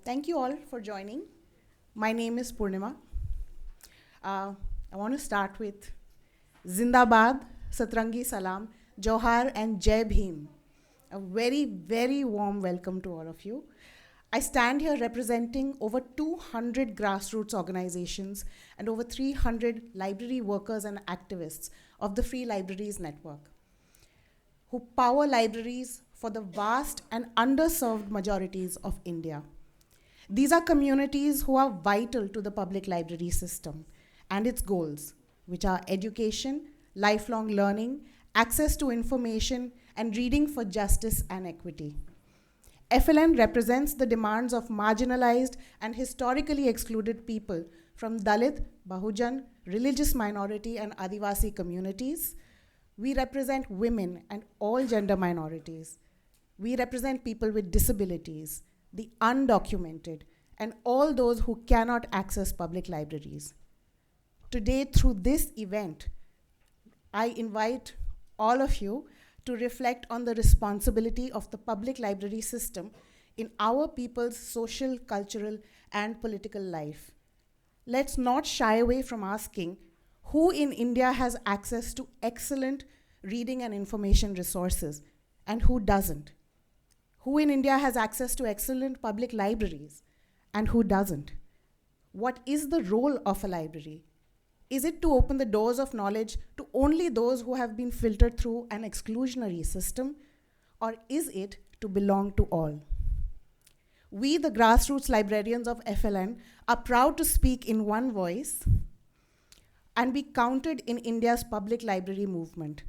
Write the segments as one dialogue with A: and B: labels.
A: Thank you all for joining. My name is Purnima. I want to start with Zindabad, Satrangi Salam, Johar, and Jai Bhim. A very, very warm welcome to all of you. I stand here representing over 200 grassroots organizations and over 300 library workers and activists of the Free Libraries Network, who power libraries for the vast and underserved majorities of India. These are communities who are vital to the public library system and its goals, which are education, lifelong learning, access to information, and reading for justice and equity. FLN represents the demands of marginalized and historically excluded people from Dalit, Bahujan, religious minority, and Adivasi communities. We represent women and all gender minorities. We represent people with disabilities, the undocumented, and all those who cannot access public libraries. Today, through this event, I invite all of you to reflect on the responsibility of the public library system in our people's social, cultural, and political life. Let's not shy away from asking who in India has access to excellent reading and information resources and who doesn't. Who in India has access to excellent public libraries and who doesn't? What is the role of a library? Is it to open the doors of knowledge to only those who have been filtered through an exclusionary system? Or is it to belong to all? We, the grassroots librarians of FLN, are proud to speak in one voice and be counted in India's public library movement.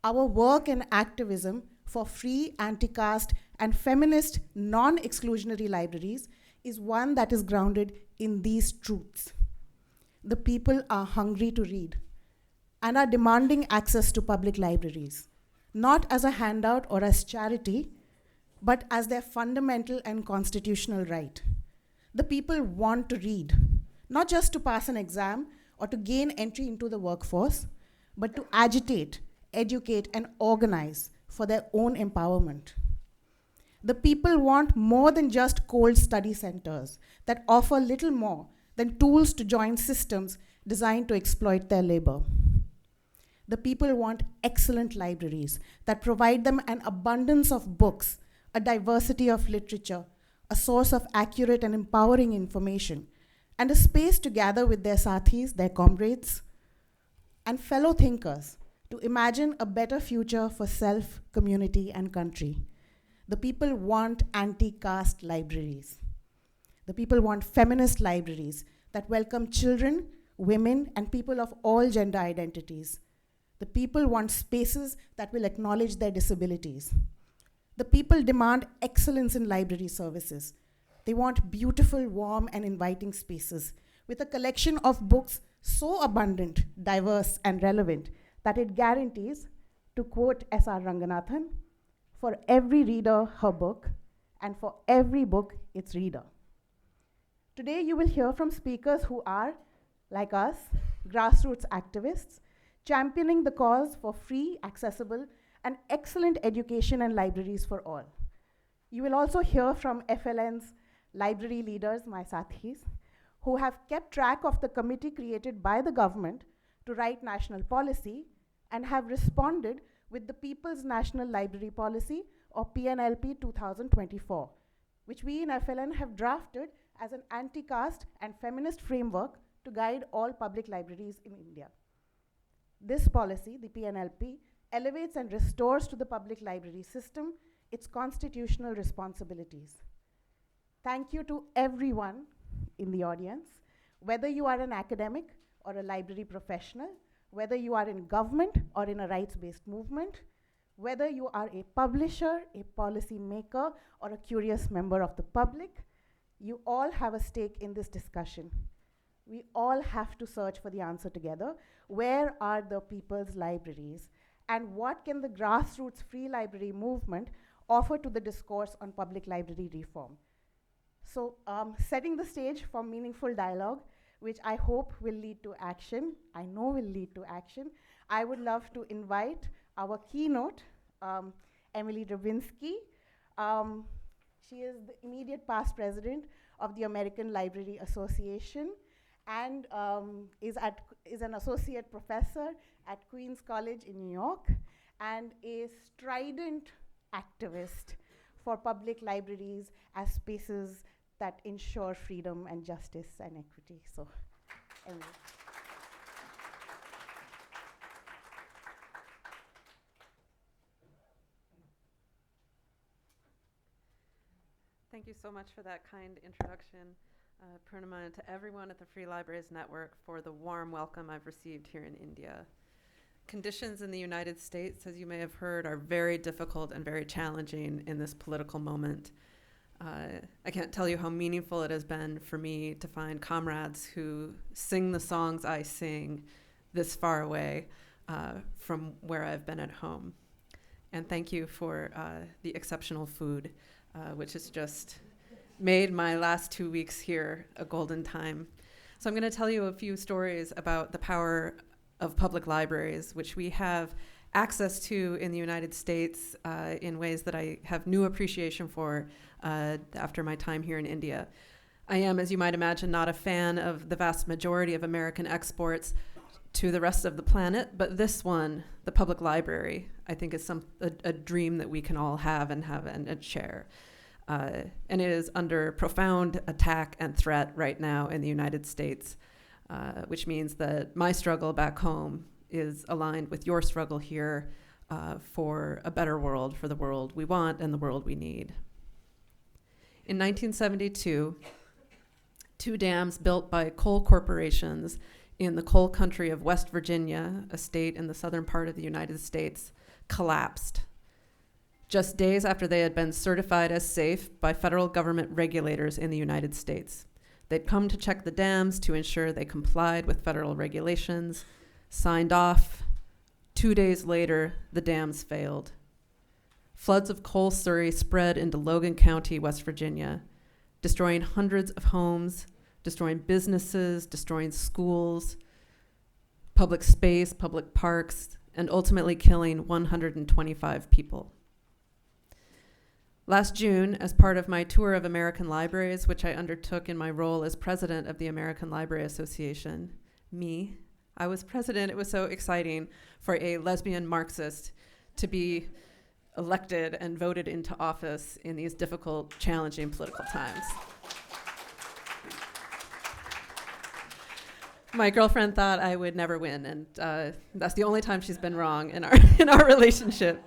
A: Our work and activism for free, anti-caste, and feminist, non-exclusionary libraries is one that is grounded in these truths. The people are hungry to read and are demanding access to public libraries, not as a handout or as charity, but as their fundamental and constitutional right. The people want to read, not just to pass an exam or to gain entry into the workforce, but to agitate, educate, and organize for their own empowerment. The people want more than just cold study centers that offer little more than tools to join systems designed to exploit their labor. The people want excellent libraries that provide them an abundance of books, a diversity of literature, a source of accurate and empowering information, and a space to gather with their sathis, their comrades, and fellow thinkers to imagine a better future for self, community, and country. The people want anti-caste libraries. The people want feminist libraries that welcome children, women, and people of all gender identities. The people want spaces that will acknowledge their disabilities. The people demand excellence in library services. They want beautiful, warm, and inviting spaces with a collection of books so abundant, diverse, and relevant that it guarantees, to quote S.R. Ranganathan, for every reader her book, and for every book its reader. Today you will hear from speakers who are, like us, grassroots activists, championing the cause for free, accessible, and excellent education and libraries for all. You will also hear from FLN's library leaders, my sathis, who have kept track of the committee created by the government to write national policy and have responded with the People's National Library Policy, or PNLP 2024, which we in FLN have drafted as an anti-caste and feminist framework to guide all public libraries in India. This policy, the PNLP, elevates and restores to the public library system its constitutional responsibilities. Thank you to everyone in the audience, whether you are an academic or a library professional, whether you are in government or in a rights-based movement, whether you are a publisher, a policy maker, or a curious member of the public, you all have a stake in this discussion. We all have to search for the answer together. Where are the people's libraries? And what can the grassroots free library movement offer to the discourse on public library reform? So setting the stage for meaningful dialogue, which I hope will lead to action, I know will lead to action, I would love to invite our keynote, Emily Drabinsky. She is the immediate past president of the American Library Association and is an associate professor at Queens College in New York and a strident activist for public libraries as spaces that ensure freedom and justice and equity. So, anyway.
B: Thank you so much for that kind introduction, Purnima, and to everyone at the Free Libraries Network for the warm welcome I've received here in India. Conditions in the United States, as you may have heard, are very difficult and very challenging in this political moment. I can't tell you how meaningful it has been for me to find comrades who sing the songs I sing this far away from where I've been at home. And thank you for the exceptional food, which has just made my last 2 weeks here a golden time. So I'm going to tell you a few stories about the power of public libraries, which we have access to in the United States in ways that I have new appreciation for after my time here in India. I am, as you might imagine, not a fan of the vast majority of American exports to the rest of the planet, but this one, the public library, I think is a dream that we can all have and share. And it is under profound attack and threat right now in the United States, which means that my struggle back home is aligned with your struggle here for a better world, for the world we want and the world we need. In 1972, 2 dams built by coal corporations in the coal country of West Virginia, a state in the southern part of the United States, collapsed. Just days after they had been certified as safe by federal government regulators in the United States. They'd come to check the dams to ensure they complied with federal regulations, signed off. 2 days later, the dams failed. Floods of coal slurry spread into Logan County, West Virginia, destroying hundreds of homes, destroying businesses, destroying schools, public space, public parks, and ultimately killing 125 people. Last June, as part of my tour of American libraries, which I undertook in my role as president of the American Library Association, I was president. It was so exciting for a lesbian Marxist to be elected and voted into office in these difficult, challenging political times. My girlfriend thought I would never win, and that's the only time she's been wrong in our relationship.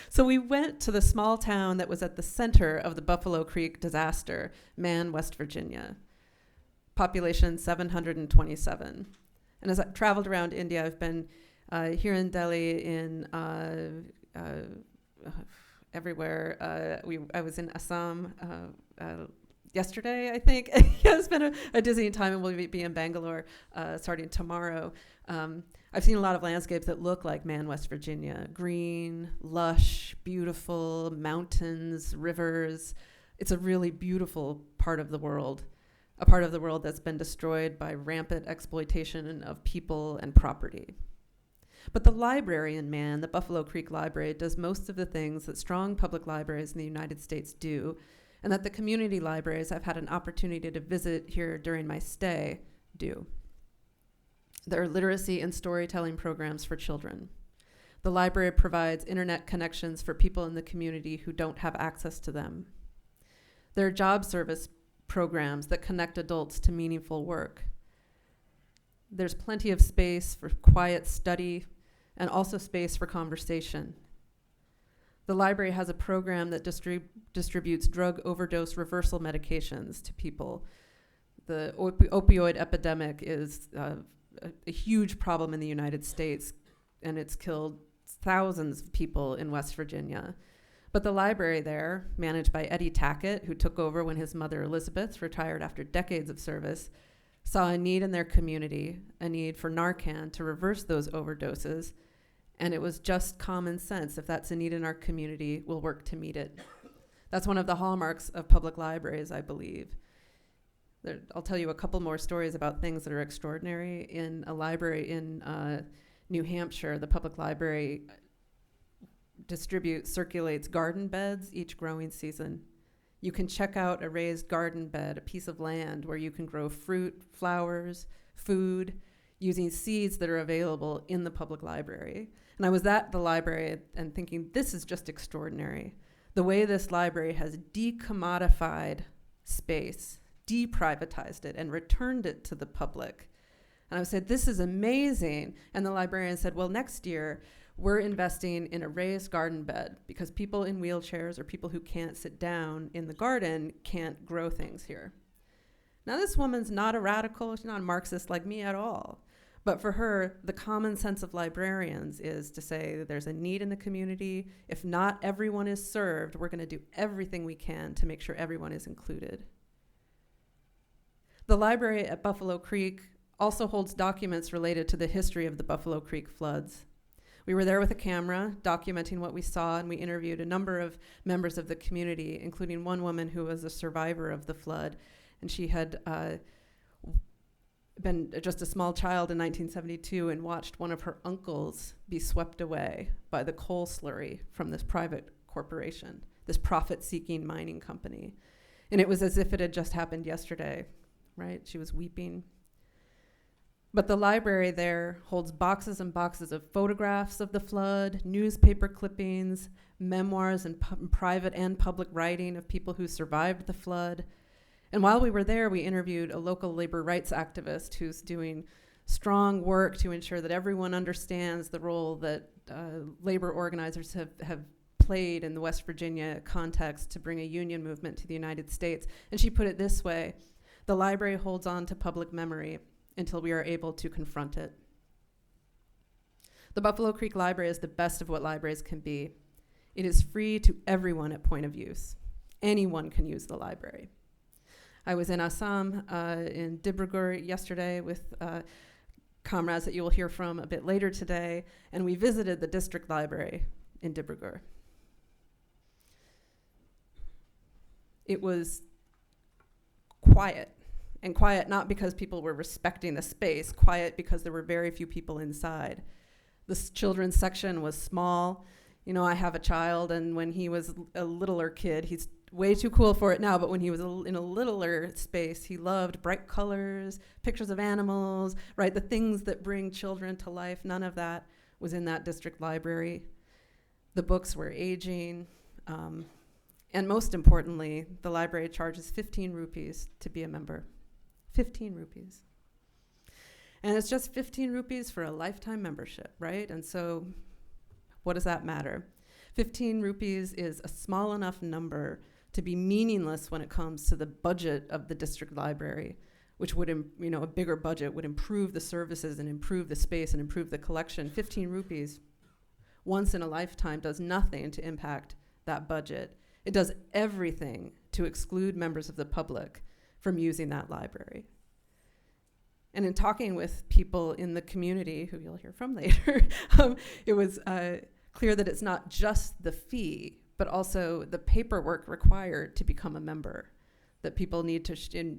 B: So we went to the small town that was at the center of the Buffalo Creek disaster, Man, West Virginia. Population 727. And as I've traveled around India, I've been here in Delhi, in everywhere. I was in Assam yesterday, I think. Yeah, it's been a dizzying time, and we'll be in Bangalore starting tomorrow. I've seen a lot of landscapes that look like Man, West Virginia. Green, lush, beautiful, mountains, rivers. It's a really beautiful part of the world, a part of the world that's been destroyed by rampant exploitation of people and property. But the library in Man, the Buffalo Creek Library, does most of the things that strong public libraries in the United States do, and that the community libraries I've had an opportunity to visit here during my stay do. There are literacy and storytelling programs for children. The library provides internet connections for people in the community who don't have access to them. There are job service programs that connect adults to meaningful work. There's plenty of space for quiet study and also space for conversation. The library has a program that distributes drug overdose reversal medications to people. The opioid epidemic is a huge problem in the United States, and it's killed thousands of people in West Virginia. But the library there, managed by Eddie Tackett, who took over when his mother Elizabeth retired after decades of service, saw a need in their community, a need for Narcan to reverse those overdoses, and it was just common sense. If that's a need in our community, we'll work to meet it. That's one of the hallmarks of public libraries, I believe. I'll tell you a couple more stories about things that are extraordinary. In a library in New Hampshire, the public library circulates garden beds each growing season. You can check out a raised garden bed, a piece of land where you can grow fruit, flowers, food, using seeds that are available in the public library. And I was at the library and thinking, this is just extraordinary. The way this library has decommodified space, deprivatized it, and returned it to the public. And I said, this is amazing. And the librarian said, well, next year, we're investing in a raised garden bed because people in wheelchairs or people who can't sit down in the garden can't grow things here. Now, this woman's not a radical, she's not a Marxist like me at all. But for her, the common sense of librarians is to say that there's a need in the community. If not everyone is served, we're going to do everything we can to make sure everyone is included. The library at Buffalo Creek also holds documents related to the history of the Buffalo Creek floods. We were there with a camera documenting what we saw, and we interviewed a number of members of the community, including one woman who was a survivor of the flood. And she had been just a small child in 1972 and watched one of her uncles be swept away by the coal slurry from this private corporation, this profit-seeking mining company. And it was as if it had just happened yesterday, right? She was weeping. But the library there holds boxes and boxes of photographs of the flood, newspaper clippings, memoirs and private and public writing of people who survived the flood. And while we were there, we interviewed a local labor rights activist who's doing strong work to ensure that everyone understands the role that labor organizers have played in the West Virginia context to bring a union movement to the United States. And she put it this way: the library holds on to public memory until we are able to confront it. The Buffalo Creek Library is the best of what libraries can be. It is free to everyone at point of use. Anyone can use the library. I was in Assam, in Dibrugarh yesterday with comrades that you will hear from a bit later today, and we visited the district library in Dibrugarh. It was quiet, and quiet not because people were respecting the space, quiet because there were very few people inside. The children's section was small. You know, I have a child, and when he was a littler kid, he's way too cool for it now, but when he was in a littler space, he loved bright colors, pictures of animals, right? The things that bring children to life, none of that was in that district library. The books were aging. And most importantly, the library charges 15 rupees to be a member. 15 rupees. And it's just 15 rupees for a lifetime membership, right? And so what does that matter? 15 rupees is a small enough number to be meaningless when it comes to the budget of the district library, which would, a bigger budget would improve the services and improve the space and improve the collection. 15 rupees once in a lifetime does nothing to impact that budget. It does everything to exclude members of the public from using that library. And in talking with people in the community, who you'll hear from later, it was clear that it's not just the fee, but also the paperwork required to become a member, that people need to